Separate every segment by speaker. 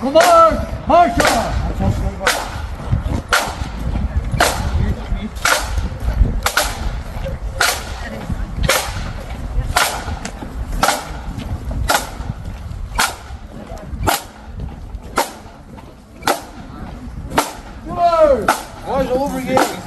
Speaker 1: Kom on, marcha!
Speaker 2: Boys, over again.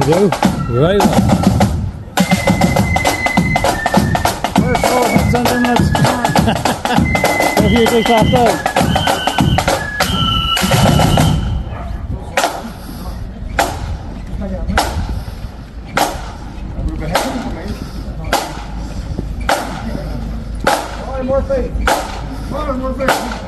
Speaker 1: Go, right on. First of all, it's under next. Here, take off though.
Speaker 2: More faith. More faith.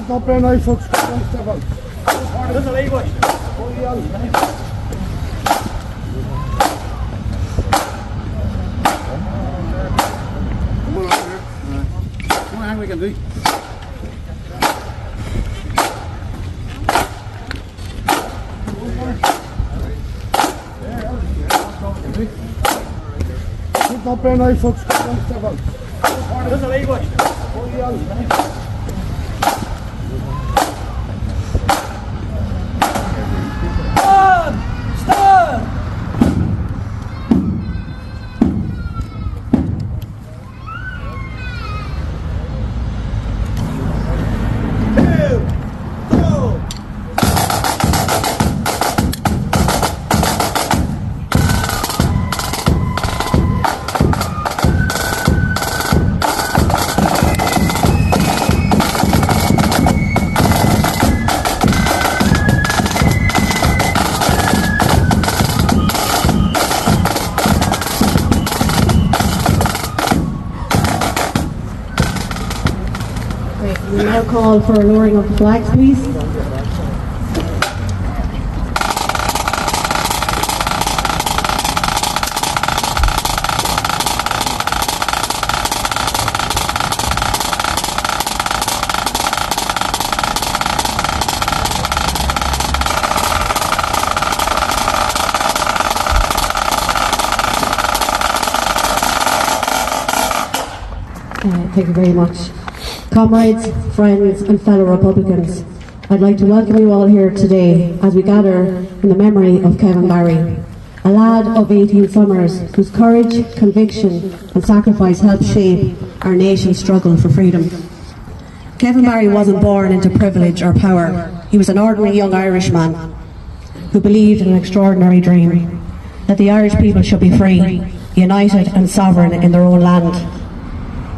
Speaker 2: Sit up there, nice folks. Step out.
Speaker 3: Doesn't leave much.
Speaker 1: Come on, we can do.
Speaker 2: Sit up there, nice folks. Step out.
Speaker 3: Doesn't leave much.
Speaker 4: We now call for a lowering of the flags, please. Thank you very much. Comrades, friends and fellow Republicans, I'd like to welcome you all here today as we gather in the memory of Kevin Barry, a lad of 18 summers whose courage, conviction and sacrifice helped shape our nation's struggle for freedom. Kevin Barry wasn't born into privilege or power. He was an ordinary young Irishman who believed in an extraordinary dream, that the Irish people should be free, united and sovereign in their own land.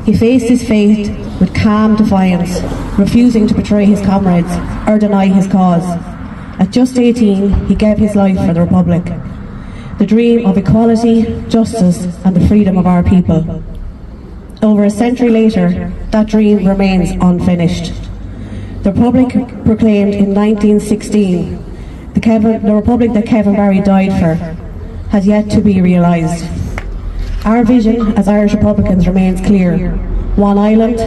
Speaker 4: He faced his fate with calm defiance, refusing to betray his comrades or deny his cause. At just 18, he gave his life for the Republic, the dream of equality, justice and the freedom of our people. Over a century later, that dream remains unfinished. The Republic proclaimed in 1916, the Republic that Kevin Barry died for, has yet to be realised. Our vision as Irish Republicans remains clear: one island,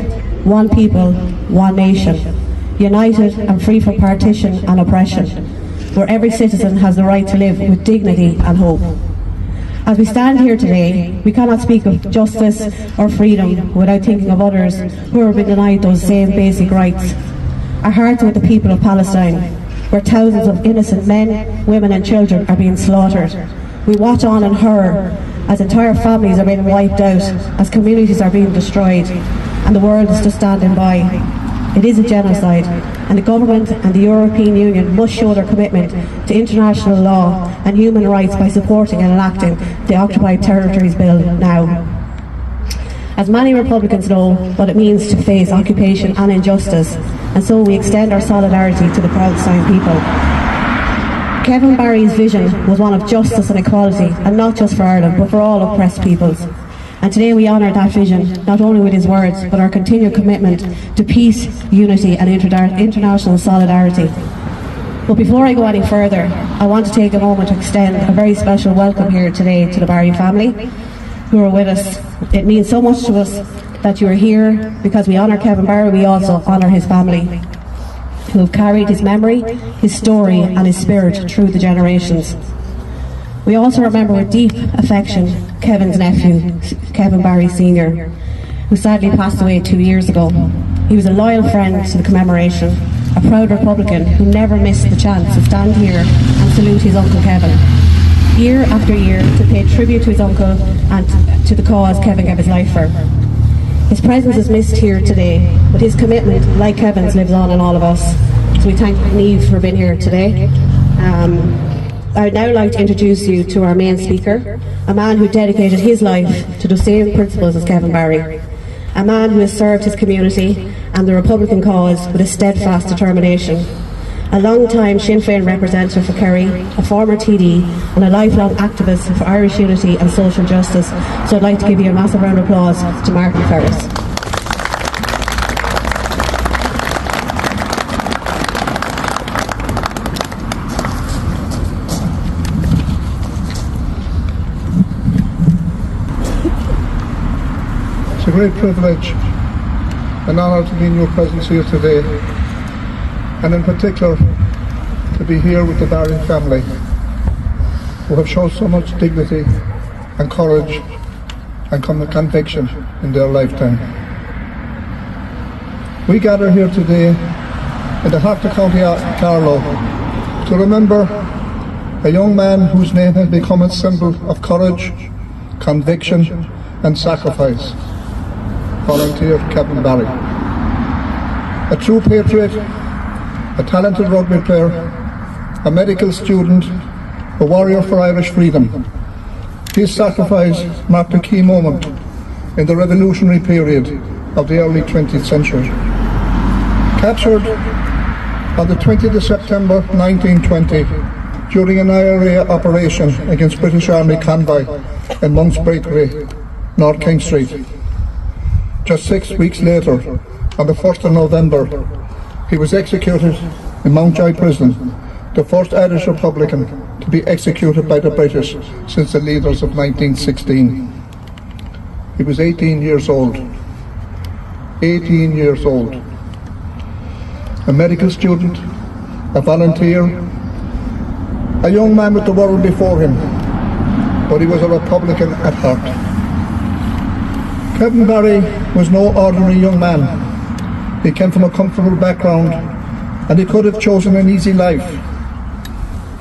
Speaker 4: one people, one nation, united and free from partition and oppression, where every citizen has the right to live with dignity and hope. As we stand here today, we cannot speak of justice or freedom without thinking of others who have been denied those same basic rights. Our hearts are with the people of Palestine, where thousands of innocent men, women and children are being slaughtered. We watch on in horror as entire families are being wiped out, as communities are being destroyed, and the world is just standing by. It is a genocide, and the government and the European Union must show their commitment to international law and human rights by supporting and enacting the Occupied Territories Bill now. As many Republicans know what it means to face occupation and injustice, and so we extend our solidarity to the Palestine people. Kevin Barry's vision was one of justice and equality, and not just for Ireland, but for all oppressed peoples. And today we honour that vision, not only with his words, but our continued commitment to peace, unity and international solidarity. But before I go any further, I want to take a moment to extend a very special welcome here today to the Barry family who are with us. It means so much to us that you are here, because we honour Kevin Barry, we also honour his family, who have carried his memory, his story and his spirit through the generations. We also remember with deep affection Kevin's nephew, Kevin Barry Sr., who sadly passed away 2 years ago. He was a loyal friend to the Commemoration, a proud Republican who never missed the chance to stand here and salute his Uncle Kevin, year after year, to pay tribute to his uncle and to the cause Kevin gave his life for. His presence is missed here today, but his commitment, like Kevin's, lives on in all of us. So we thank Niamh for being here today. I'd now like to introduce you to our main speaker, a man who dedicated his life to the same principles as Kevin Barry, a man who has served his community and the Republican cause with a steadfast determination, a long-time Sinn Féin representative for Kerry, a former TD and a lifelong activist for Irish unity and social justice. So I'd like to give you a massive round of applause to Martin Ferris.
Speaker 5: a great privilege and honour to be in your presence here today, and in particular to be here with the Barry family, who have shown so much dignity and courage and conviction in their lifetime. We gather here today in the heart of County Carlow to remember a young man whose name has become a symbol of courage, conviction and sacrifice. Volunteer Kevin Barry. A true patriot, a talented rugby player, a medical student, a warrior for Irish freedom. His sacrifice marked a key moment in the revolutionary period of the early 20th century. Captured on the 20th of September 1920 during an IRA operation against British Army convoy in Monk's Bakery, North King Street. Just 6 weeks later, on the 1st of November, he was executed in Mountjoy Prison, the first Irish Republican to be executed by the British since the leaders of 1916. He was 18 years old. 18 years old. A medical student, a volunteer, a young man with the world before him, but he was a Republican at heart. Kevin Barry was no ordinary young man. He came from a comfortable background and he could have chosen an easy life.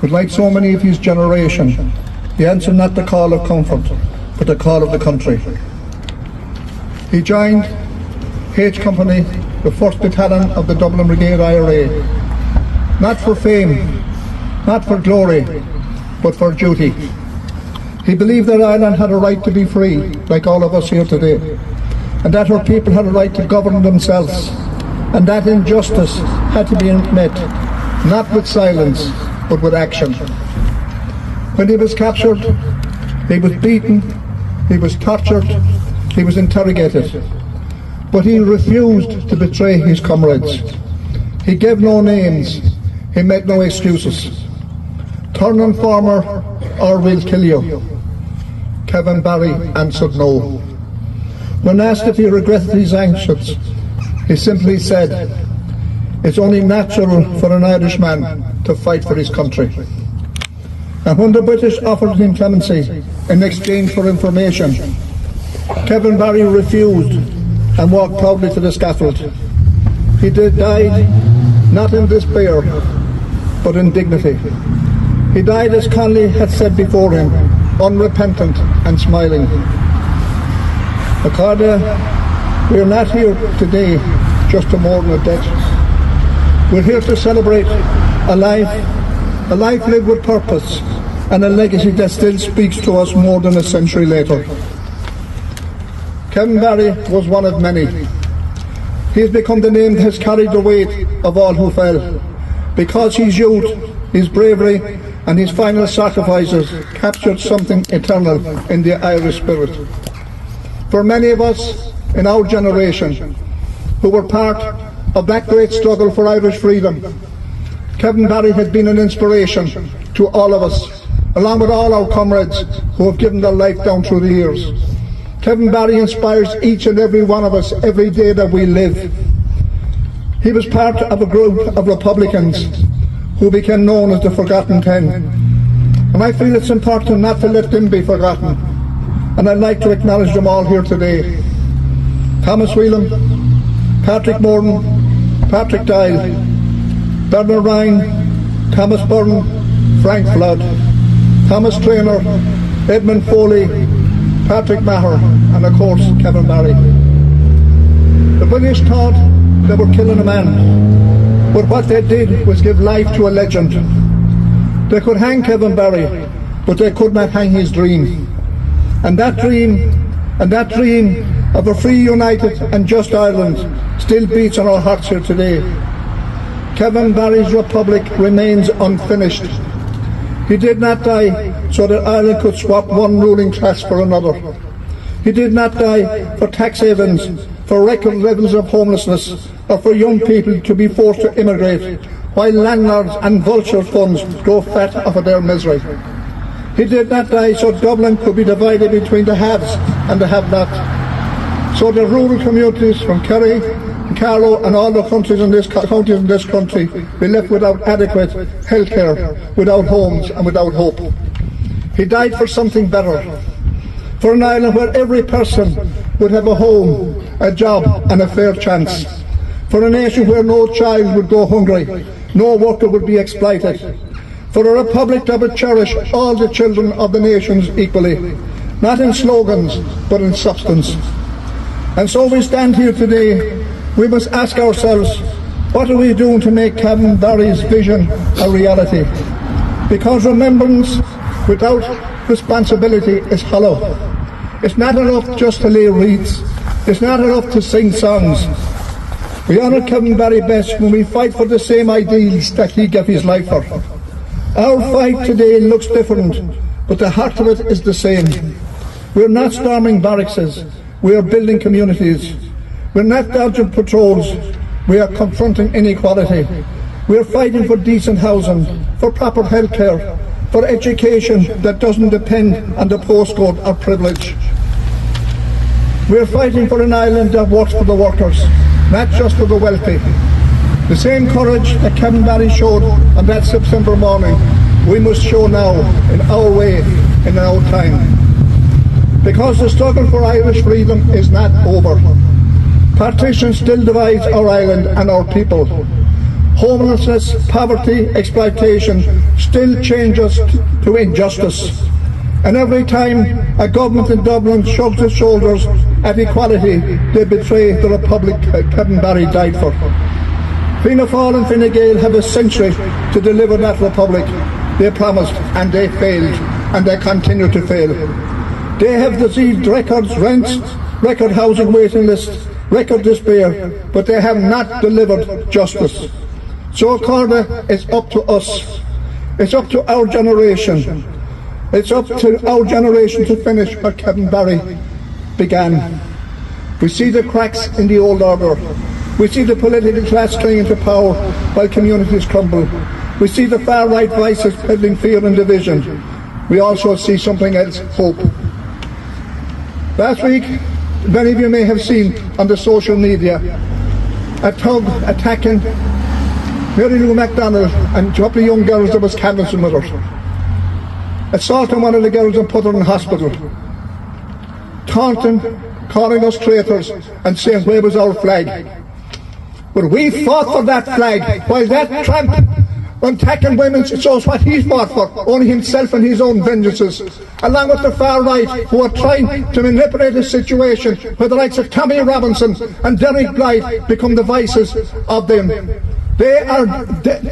Speaker 5: But like so many of his generation, he answered not the call of comfort, but the call of the country. He joined H Company, the 1st Battalion of the Dublin Brigade IRA, not for fame, not for glory, but for duty. He believed that Ireland had a right to be free, like all of us here today, and that her people had a right to govern themselves, and that injustice had to be met, not with silence, but with action. When he was captured, he was beaten, he was tortured, he was interrogated, but he refused to betray his comrades. He gave no names, he made no excuses. Turn and farmer, or we'll kill you. Kevin Barry answered no. When asked if he regretted his actions, he simply said, "It's only natural for an Irishman to fight for his country." And when the British offered him clemency in exchange for information, Kevin Barry refused and walked proudly to the scaffold. He died not in despair, but in dignity. He died, as Conley had said before him, unrepentant and smiling. Accordia, we are not here today just to mourn a death. We're here to celebrate a life lived with purpose, and a legacy that still speaks to us more than a century later. Kevin Barry was one of many. He has become the name that has carried the weight of all who fell, because his youth, his bravery and his final sacrifices captured something eternal in the Irish spirit. For many of us in our generation who were part of that great struggle for Irish freedom, Kevin Barry has been an inspiration to all of us, along with all our comrades who have given their life down through the years. Kevin Barry inspires each and every one of us every day that we live. He was part of a group of Republicans who became known as the Forgotten Ten. And I feel it's important not to let them be forgotten. And I'd like to acknowledge them all here today. Thomas Whelan, Patrick Morton, Patrick Dial, Bernard Ryan, Thomas Byrne, Frank Flood, Thomas Traynor, Edmund Foley, Patrick Maher, and of course Kevin Barry. The British thought they were killing a man, but what they did was give life to a legend. They could hang Kevin Barry, but they could not hang his dream. And that dream of a free, united and just Ireland still beats in our hearts here today. Kevin Barry's republic remains unfinished. He did not die so that Ireland could swap one ruling class for another. He did not die for tax havens, for record levels of homelessness, or for young people to be forced to immigrate, while landlords and vulture funds grow fat off of their misery. He did not die so Dublin could be divided between the haves and the have-nots, so that rural communities from Kerry, Carlow and all the counties in this country be left without adequate health care, without homes and without hope. He died for something better, for an island where every person would have a home, a job and a fair chance, for a nation where no child would go hungry, no worker would be exploited, for a republic that would cherish all the children of the nations equally, not in slogans but in substance. And so we stand here today. We must ask ourselves, what are we doing to make Kevin Barry's vision a reality? Because remembrance without responsibility is hollow. It's not enough just to lay wreaths. It's not enough to sing songs. We honour Kevin Barry best when we fight for the same ideals that he gave his life for. Our fight today looks different, but the heart of it is the same. We're not storming barracks. We are building communities. We're not dodging patrols. We are confronting inequality. We are fighting for decent housing, for proper health care, for education that doesn't depend on the postcode or privilege. We are fighting for an island that works for the workers, not just for the wealthy. The same courage that Kevin Barry showed on that September morning, we must show now in our way, in our time. Because the struggle for Irish freedom is not over. Partition still divides our island and our people. Homelessness, poverty, exploitation still change us to injustice. And every time a government in Dublin shrugs its shoulders at equality, they betray the republic Kevin Barry died for. Fianna Fáil and Fine Gael have a century to deliver that republic they promised, and they failed, and they continue to fail. They have received records, rents, record housing waiting lists, record despair, but they have not delivered justice. So Carlow, it's up to us. It's up to our generation. It's up to our generation to finish what Kevin Barry began. We see the cracks in the old order. We see the political class clinging to power while communities crumble. We see the far-right voices peddling fear and division. We also see something else, hope. Last week, many of you may have seen on the social media a tug attacking Mary Lou MacDonald and a couple of young girls that was canvassing with her. Assaulting one of the girls and put her in hospital. Taunting, calling us traitors and saying, where was our flag? But we fought for that flag, while that tramp attacking women shows what he's fought for, only himself and his own vengeances, along with the far right who are trying to manipulate the situation where the likes of Tommy Robinson and Derek Blythe become the vices of them. They are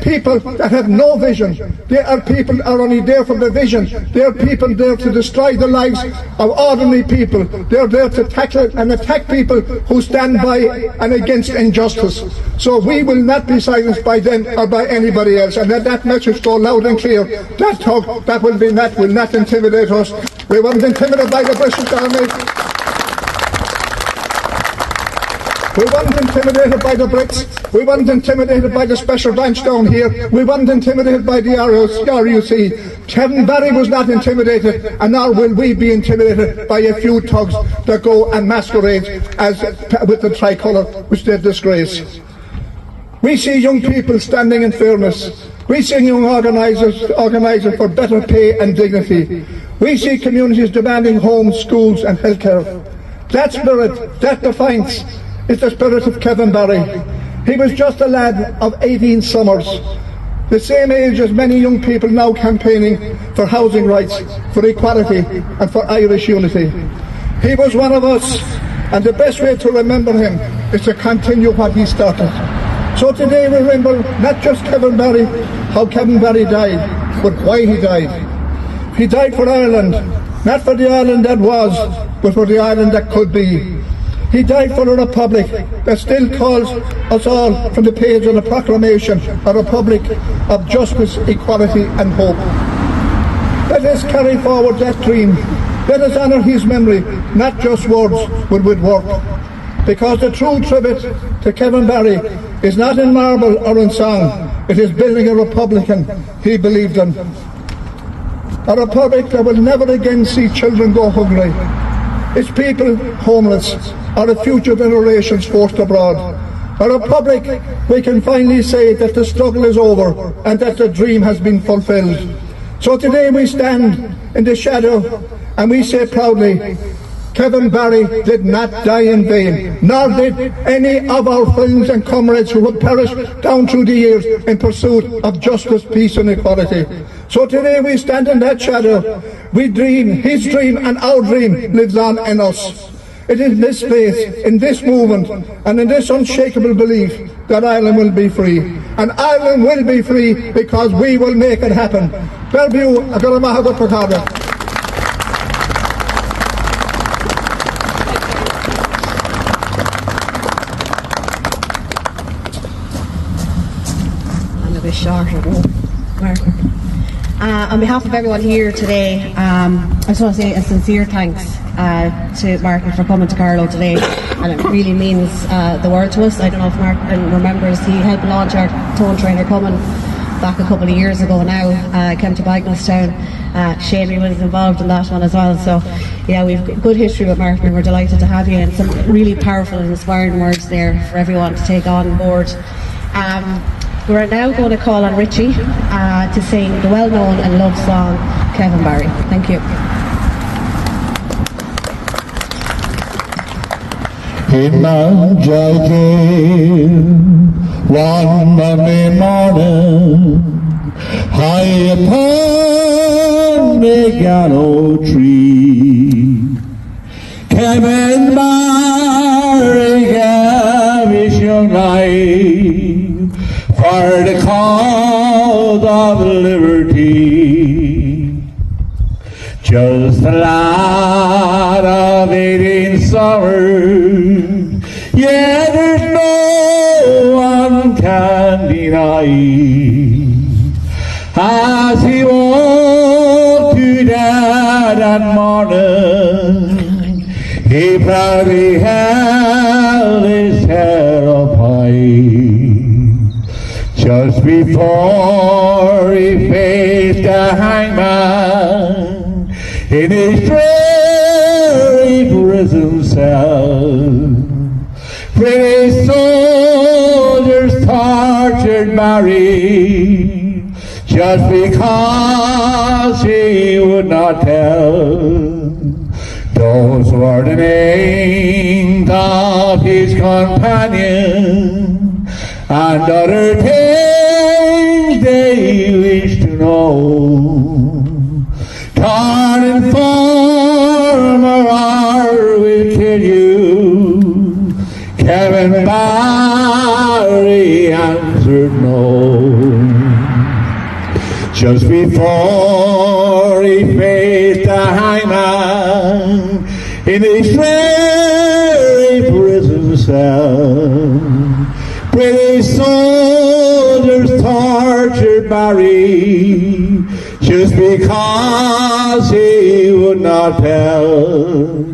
Speaker 5: people that have no vision. They are people that are only there for the vision. They are people there to destroy the lives of ordinary people. They are there to tackle and attack people who stand by and against injustice. So we will not be silenced by them or by anybody else. And let that message go loud and clear. That talk that will not intimidate us. We weren't intimidated by the British Army. We weren't intimidated by the Brits. We weren't intimidated by the special branch down here. We weren't intimidated by the RUC. Kevin Barry was not intimidated, and nor will we be intimidated by a few thugs that go and masquerade as with the tricolour, which they disgrace. We see young people standing in fairness. We see young organising for better pay and dignity. We see communities demanding homes, schools and healthcare. That spirit, that defiance, is the spirit of Kevin Barry. He was just a lad of 18 summers, the same age as many young people now campaigning for housing rights, for equality and for Irish unity. He was one of us, and the best way to remember him is to continue what he started. So today we remember not just Kevin Barry, how Kevin Barry died, but why he died. He died for Ireland, not for the Ireland that was, but for the Ireland that could be. He died for a republic that still calls us all from the page of the proclamation, a republic of justice, equality and hope. Let us carry forward that dream. Let us honour his memory, not just words, but with work. Because the true tribute to Kevin Barry is not in marble or in song, it is building a republic he believed in. A republic that will never again see children go hungry. its people homeless, or the future generations forced abroad. A republic, we can finally say that the struggle is over and that the dream has been fulfilled. So today we stand in the shadow and we say proudly, Kevin Barry did not die in vain, nor did any of our friends and comrades who have perished down through the years in pursuit of justice, peace and equality. So today we stand in that shadow. We dream, his dream and our dream lives on in us. It is in this place, in this movement and in this unshakable belief that Ireland will be free. And Ireland will be free because we will make it happen. Bellevue,
Speaker 4: on behalf of everyone here today, I just want to say a sincere thanks to Martin for coming to Carlow today, and it really means the world to us. I don't know if Martin remembers, he helped launch our tone trainer coming back a couple of years ago now. Came to Bagnallstown. Shamey was involved in that one as well, so yeah, we've good history with Martin and we're delighted to have you, and some really powerful and inspiring words there for everyone to take on board. We're now going to call on Richie to sing the well-known and loved song Kevin Barry. Thank you.
Speaker 6: In Mount Joachim, one Monday morning, high upon the gallows tree, Kevin Barry gave his young life for the cause of liberty. Just a lad of 18 summers, yeah, there's no one can deny. As he walked to that morning, he proudly held his head up high. Just before he faced the hangman in his dreary prison cell, British soldiers tortured Barry just because he would not tell. Those were the names of his companions and other things they wish to know. Torn informer will kill you. Kevin Barry answered no. Just before he faced the hangman in his dreary prison cell, British soldiers tortured Barry just because he would not tell.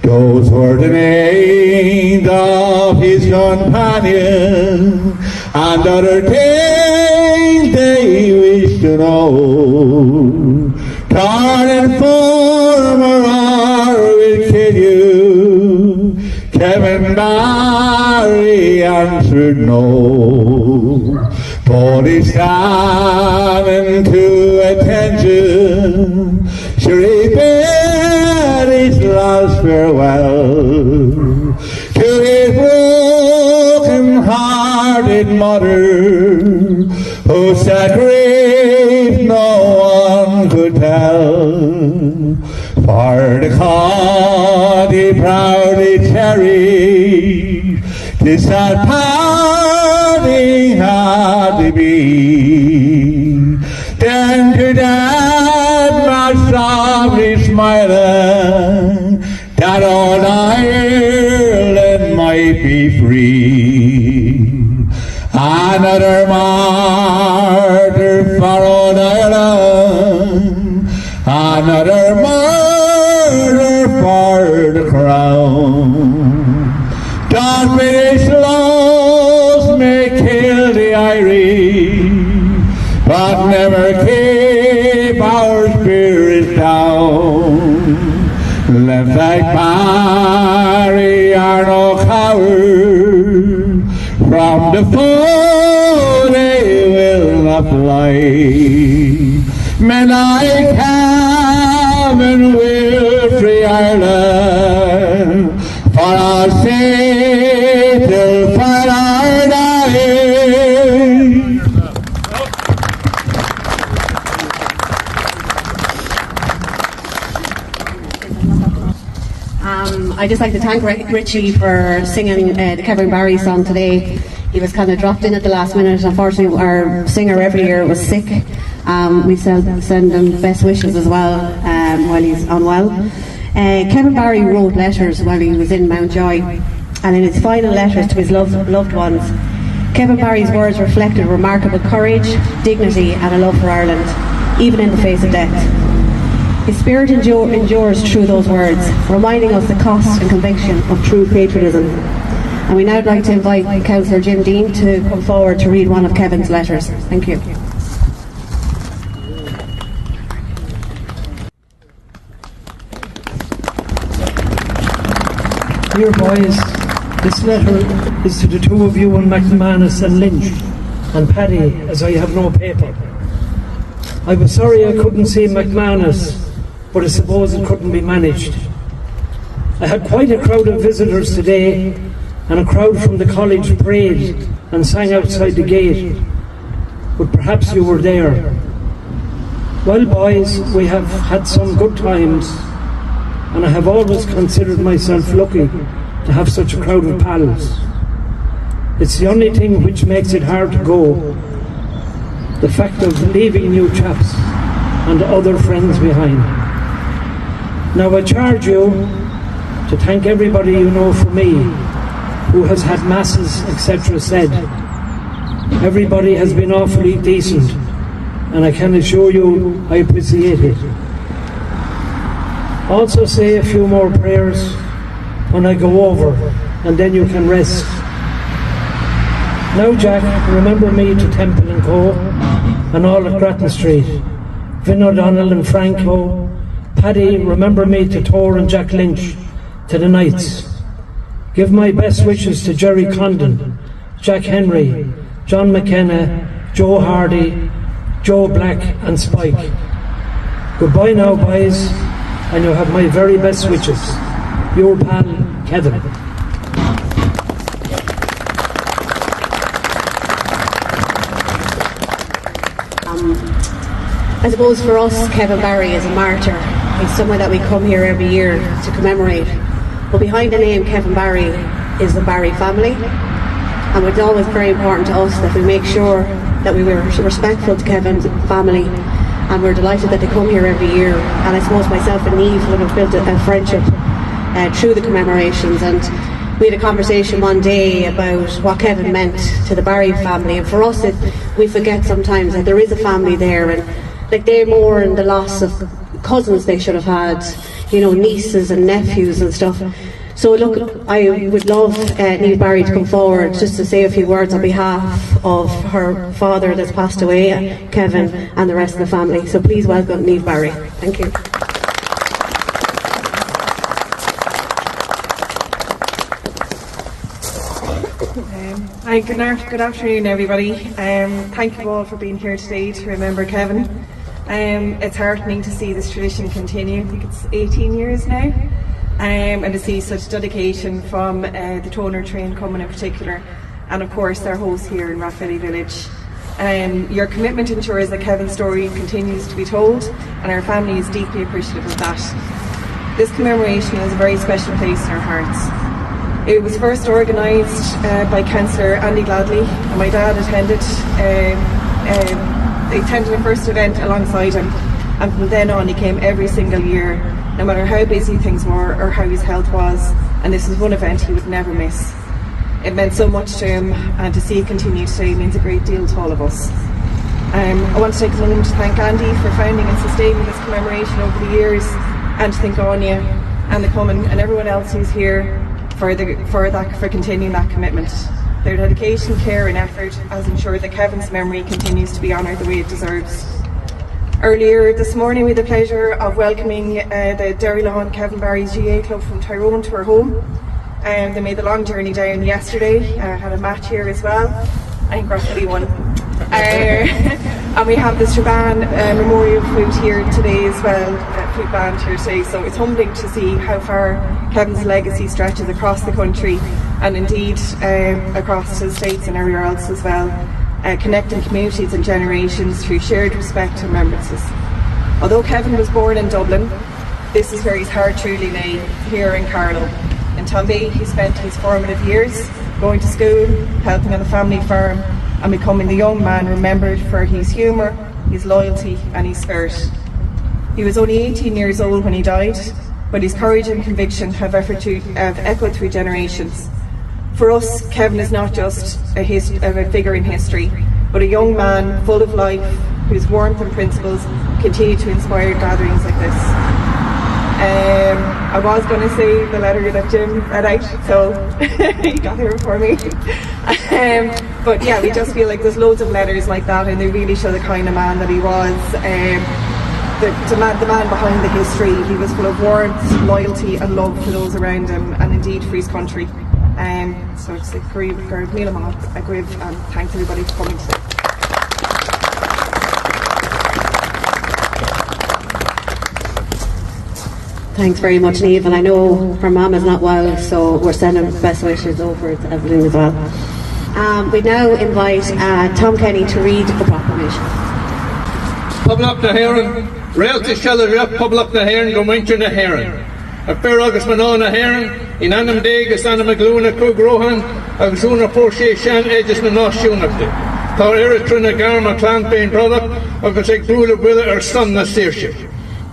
Speaker 6: Those were the names of his companions and other things they wish to know. Torn informer will kill you. Kevin Barry answered no. But he's coming to attention. Sure, he bade his last farewell to his broken-hearted mother, who sat grief no one could tell. For the cause he proudly cherished, this sad parting had to be. Then to that much softly smiling, that old Ireland might be free. Another martyr for old Ireland, another murder for the crown. Dark British laws may kill the Irish, but never keep our spirits down. Left like Barry are no coward, from the foe they will not fly. Men like Cavan will free Ireland, for our sake till fight our dying.
Speaker 4: I'd just like to thank Richie for singing the Kevin Barry song today. He was kind of dropped in at the last minute. Unfortunately, our singer every year was sick. We send him best wishes as well while he's unwell. Kevin Barry wrote letters while he was in Mountjoy, and in his final letters to his loved ones, Kevin Barry's words reflected remarkable courage, dignity and a love for Ireland, even in the face of death. His spirit endures through those words, reminding us the cost and conviction of true patriotism. And we now would like to invite Councillor Jim Dean to come forward to read one of Kevin's letters. Thank you.
Speaker 7: Dear boys, this letter is to the two of you in McManus and Lynch, and Paddy, as I have no paper. I was sorry I couldn't see McManus, but I suppose it couldn't be managed. I had quite a crowd of visitors today, and a crowd from the college prayed and sang outside the gate, but perhaps you were there. Well, boys, we have had some good times, and I have always considered myself lucky to have such a crowd of pals. It's the only thing which makes it hard to go, the fact of leaving you chaps and other friends behind. Now I charge you to thank everybody you know from me who has had masses, etc. said. Everybody has been awfully decent, and I can assure you I appreciate it. Also say a few more prayers when I go over, and then you can rest. Now, Jack, remember me to Temple and Co. and all at Grattan Street. Vin O'Donnell and Franco. Paddy, remember me to Tor and Jack Lynch, to the Knights. Give my best wishes to Jerry Condon, Jack Henry, John McKenna, Joe Hardy, Joe Black and Spike. Goodbye now, boys, and you have my very best wishes. Your pal, Kevin.
Speaker 4: I suppose for us, Kevin Barry is a martyr. He's someone that we come here every year to commemorate. But behind the name Kevin Barry is the Barry family. And it's always very important to us that we make sure that we were respectful to Kevin's family. And we're delighted that they come here every year. And I suppose myself and Niamh would have built a friendship through the commemorations. And we had a conversation one day about what Kevin meant to the Barry family. And for us, we forget sometimes that there is a family there. And like they're more in the loss of cousins they should have had, you know, nieces and nephews and stuff. So look, I would love Niamh Barry to come forward just to say a few words on behalf of her father that's passed away, Kevin, and the rest of the family. So please welcome Niamh Barry. Thank you.
Speaker 8: Hi, good afternoon everybody. Thank you all for being here today to remember Kevin. It's heartening to see this tradition continue. I think it's 18 years now, and to see such dedication from the Toner Train Common in particular, and of course our hosts here in Rathvilly Village. Your commitment ensures that Kevin's story continues to be told, and our family is deeply appreciative of that. This commemoration has a very special place in our hearts. It was first organised by Councillor Andy Gladley, and my dad attended the first event alongside him, and from then on he came every single year, no matter how busy things were or how his health was, and this was one event he would never miss. It meant so much to him, and to see it continue today means a great deal to all of us. I want to take a moment to thank Andy for founding and sustaining this commemoration over the years, and to thank Anya and the Common and everyone else who's here for continuing that commitment. Their dedication, care and effort has ensured that Kevin's memory continues to be honoured the way it deserves. Earlier this morning we had the pleasure of welcoming the Derrylawn Kevin Barry's GA club from Tyrone to our home. They made the long journey down yesterday, had a match here as well. I think Rathvilly won. And we have the Strabane Memorial Flute here today as well, Flute Band here today, so it's humbling to see how far Kevin's legacy stretches across the country and indeed across the States and everywhere else as well, connecting communities and generations through shared respect and remembrances. Although Kevin was born in Dublin, this is where his heart truly lay, here in Carlow. In Tambay he spent his formative years going to school, helping on the family farm and becoming the young man remembered for his humour, his loyalty and his spirit. He was only 18 years old when he died, but his courage and conviction have echoed through generations. For us, Kevin is not just a figure in history, but a young man full of life whose warmth and principles continue to inspire gatherings like this. I was going to say the letter that Jim read out, so he got here before me. But yeah, we just feel like there's loads of letters like that, and they really show the kind of man that he was. The man behind the history. He was full of warmth, loyalty and love for those around him, and indeed for his country. So it's like a great and thanks everybody for coming today.
Speaker 4: Thanks very much, Niamh, and I know her mum is not well, so we're sending best wishes over to Evelyn as well. We now invite Tom Kenny to read the proclamation.
Speaker 6: Public na Heron, Realty Shelter, Public na Heron, go mention na Heron. A fair August Manon na Heron, in Annam Degas, Annam Magloona, Cogrohan, agus Una Porsche Shan Edges na Noshunapti. Tar Eritrea Garma Clan Pain product, agus Eg Brula Willa or Son na Saoirse.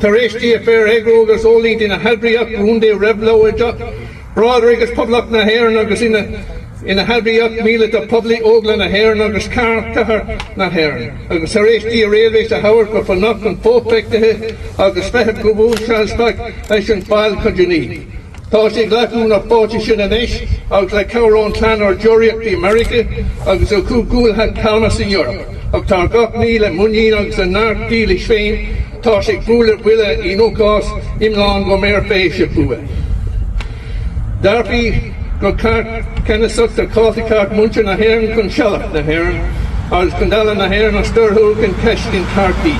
Speaker 6: Tareshti a fair Egrogas Olint in a Hadriak, Runde Revlo Ejak, Broderick Public na Heron, agus in a Hadriak Mila to Public Ogla na Heron, agus Car Tahar na Heron. Agus Tareshti a Railways a Howard go for knock and Popek to he, agus Feheb Gubu Shalsback, Ashen File Kajani. Táiste ghlaithún a fáte sin an éis, agus le Cowrón Clan or Joriach the America, agus o cúgúil had Calmas in Europe. Ag tar gach ní le munín agus a nárt díli féin, táiste grúla bhuile í nócás imlán go mér féise bua. Darpi go cart kennesach tar cáthi cart muncha na Heron chun sealach na Heron, agus chundala na Heron a sturthúg an ceistin cartí.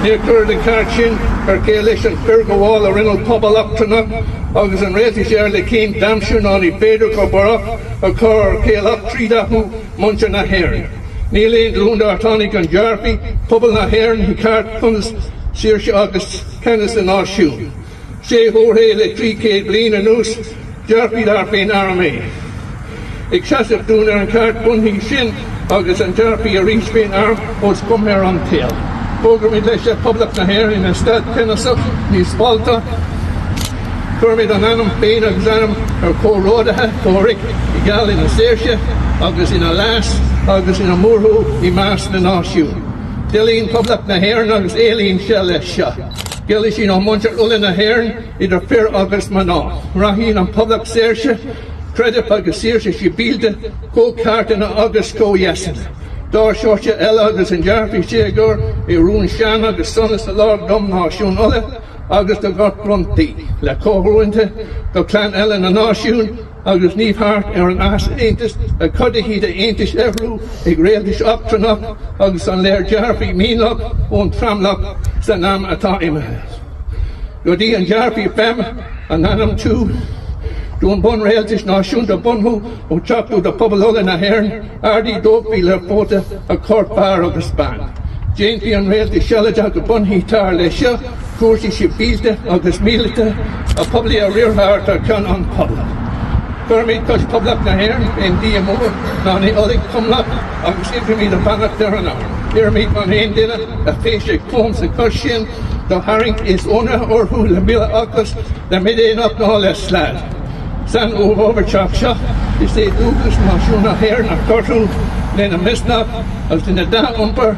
Speaker 6: Near Cur the Carchin, her coalition Fergowall a Rinnal Pobble up to knock, agus an Ratish le Keen Damshun on the Pedro Cobarach, a Cor Kale up Tridahu, Muncha na Heron. Neelain Lunda Tonic and Jarpy, Pobble na Heron, he cart Kuns, Saoirse August, Canis and Oshun. Shea Hore le Tricade Blin and Noose, Jarpy Darpin Arame. Excessive Duna and cart Bunhi Shin, August and Jarpy a reach Bain arm, was come here on tail. Programming leis Public na Heron in Stad Kennesaw, Nis Balta, Kermid an Annam, Bain agus Annam, ar Córódathe, Córic, I gal in a Saoirse, agus in a Lass, agus in a Murhu, I Mas na Náisiún. Dilín Public na Heron agus Éilín se leis seo. Gilis sin an Munchar Ulla na Heron, idir Fair August Maná. Rahín an Public Saoirse, Credit agus Saoirse si bílte, Có Carta na August Có Yesan. Dar Seoirse Ella agus an Jarpy Ségur, I Rún Sean agus Sonas the Lord Dom Náisiún Ulla, agus do got Brunty, le Cóhrúinte, do Clan Ella na Náisiún, agus Níomh Hart an as Aontas, a Cudaí de Aontas Evrú, ag Réaltais Optranach, agus an Léir Jarpy Mínach, ón Tramlach, sa nam atá imethe. Godí an Jarpy Pem, an Annam tú, Dún bun Réaltais Náisiún do bunhu, ó teachú do Pobal Ulla na Heron, ardí dópí le fóta a Cort Bar agus Ban. Jainty an Réaltais Sealaide go bunhí tar le seo, cuairtí si bílte agus mílite, a Poblaí a Riorthart ar ceann an Pobla. Fermid cos Public na Heron, in DMO, ná ní olig cumlach, agus infrimí the Banach dar an hour. Fermid man hain dinna, a féise clom sa cushin, do haring is ona orhu le mila agus, le midéin up na le slad. San overchop shop, is the Lucas Mashuna Heron a Cortu, then a Misnap, as in a da umper,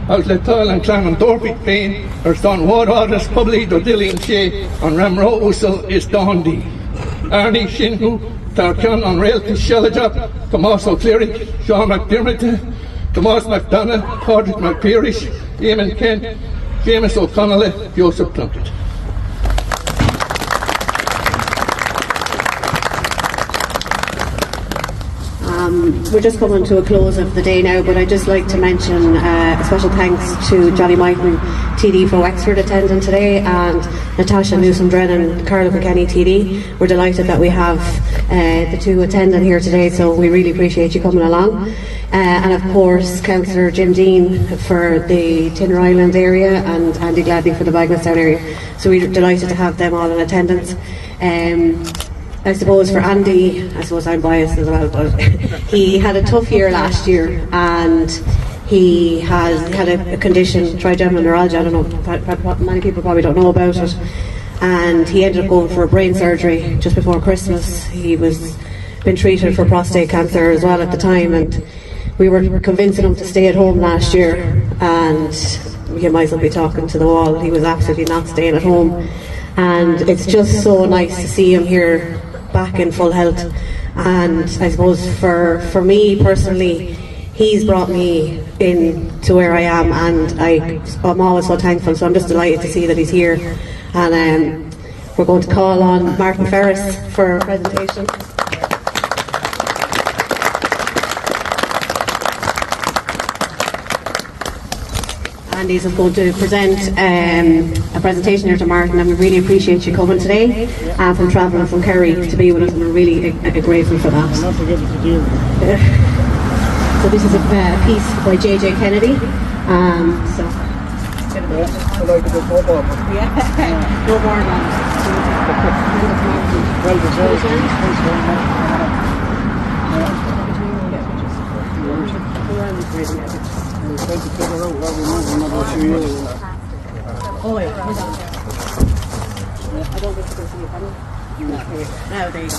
Speaker 6: as le Tal and Clan and Dorpit Pain, or Ston Ward Orders Public do Dillian Shea, on Ramro Ussel is Dondi. Arnie Shinhu, Tarkan on Realty Shellajap, Tomas O'Cleary, Sean McDermott, Tomas McDonough, Patrick McParish, Eamon Kent, Seamus O'Connell, Joseph Plunkett.
Speaker 4: We're just coming to a close of the day now, but I'd just like to mention a special thanks to Johnny Michael, TD for Wexford, attending today, and Natasha Newsom-Drennan, Carlow Kilkenny TD. We're delighted that we have the two attending here today, so we really appreciate you coming along. And of course, Councillor Jim Dean for the Tinner Island area and Andy Gladney for the Bagnallstown area. So we're delighted to have them all in attendance. I suppose for Andy, I suppose I'm biased as well, but he had a tough year last year, and he had a condition, trigeminal neuralgia. I don't know, many people probably don't know about it, and he ended up going for a brain surgery just before Christmas. He was been treated for prostate cancer as well at the time, and we were convincing him to stay at home last year, and you might as well be talking to the wall. He was absolutely not staying at home, and it's just so nice to see him here back in full health. And I suppose for me personally, he's brought me in to where I am, and I'm always so thankful. So I'm just delighted to see that he's here. And we're going to call on Martin Ferris for a presentation. And he's going to present a presentation here to Martin, and we really appreciate you coming today from travelling from Kerry to be with us, and we're really grateful for that. So this is a piece by J.J. Kennedy. No more
Speaker 2: We're trying to figure out what we want another 2 years.
Speaker 4: Oh wait, hold on. I don't get to go see your panel. Now there you go.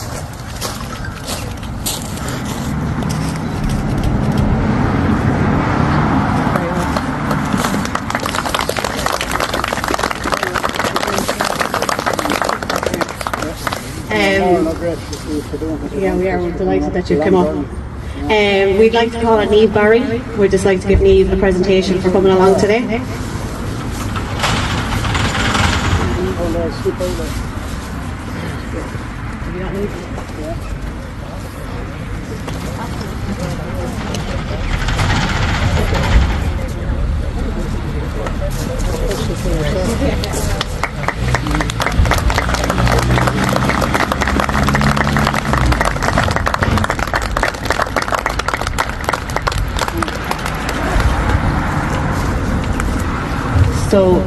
Speaker 4: Yeah, we are. We're delighted that you've come up. We'd like to call on Niamh Barry. We'd just like to give Niamh a presentation for coming along today. So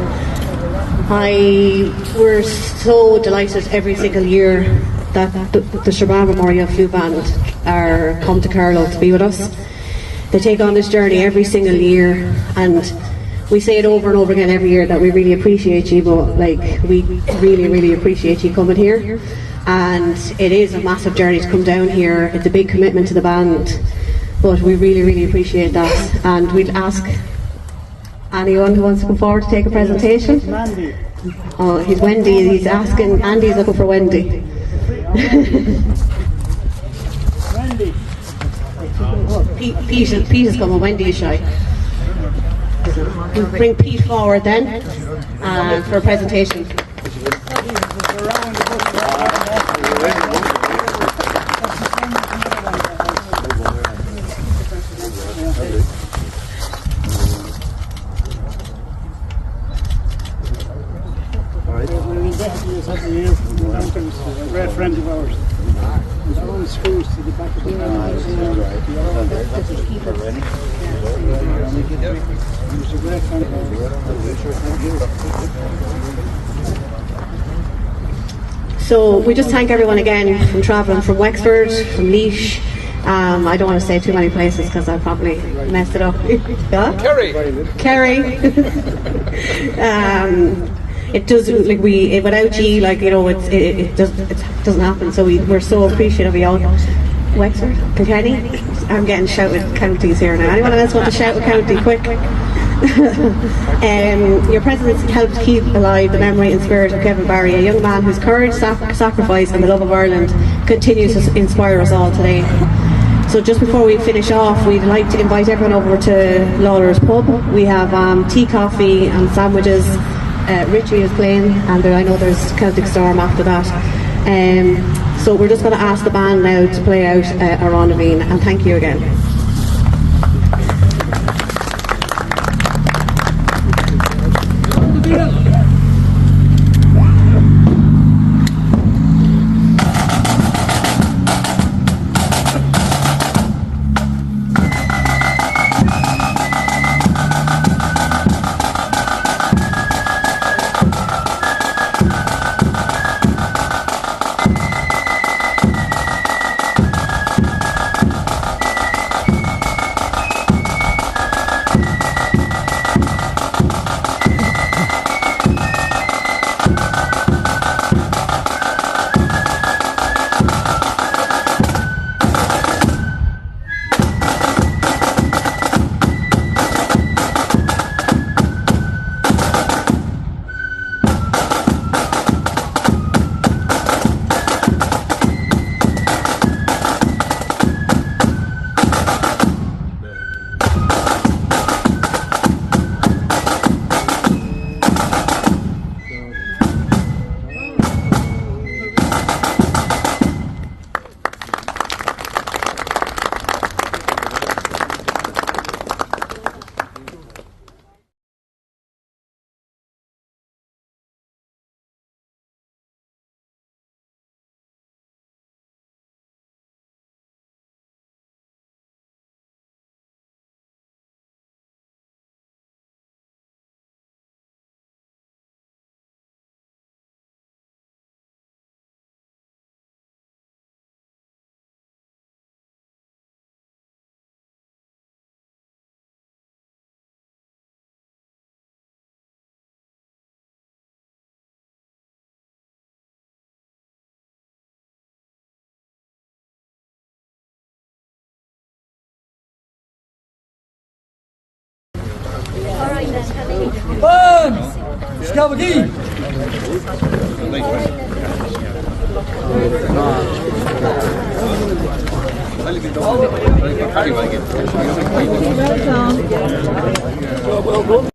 Speaker 4: we're so delighted every single year that the Strabane Memorial Flute Band come to Carlow to be with us. They take on this journey every single year, and we say it over and over again every year that we really appreciate you, but we really appreciate you coming here. And it is a massive journey to come down here. It's a big commitment to the band, but we really appreciate that. And we'd ask anyone who wants to come forward to take a presentation.
Speaker 2: Mandy.
Speaker 4: Oh, he's Wendy. He's asking. Andy's looking for Wendy.
Speaker 2: Wendy.
Speaker 4: Pete is coming. Wendy is shy. We'll bring Pete forward then for a presentation.
Speaker 2: A great friend of ours. He's all schools to the back of the He's a great friend of ours.
Speaker 4: So we just thank everyone again from travelling from Wexford, from Laois. I don't want to say too many places because I probably messed it up. Yeah? Kerry. It does, without you, it doesn't happen. So we're so appreciative of you all. Wexford, Kilkenny. I'm getting shouted counties here now. Anyone else want to shout a county? Quick. Your presence helped keep alive the memory and spirit of Kevin Barry, a young man whose courage, sacrifice and the love of Ireland continues to inspire us all today. So just before we finish off, we'd like to invite everyone over to Lawler's Pub. We have tea, coffee and sandwiches. Richie is playing, and I know there's Celtic Storm after that. So we're just going to ask the band now to play out a Rendezvous, and thank you again.
Speaker 1: Well done.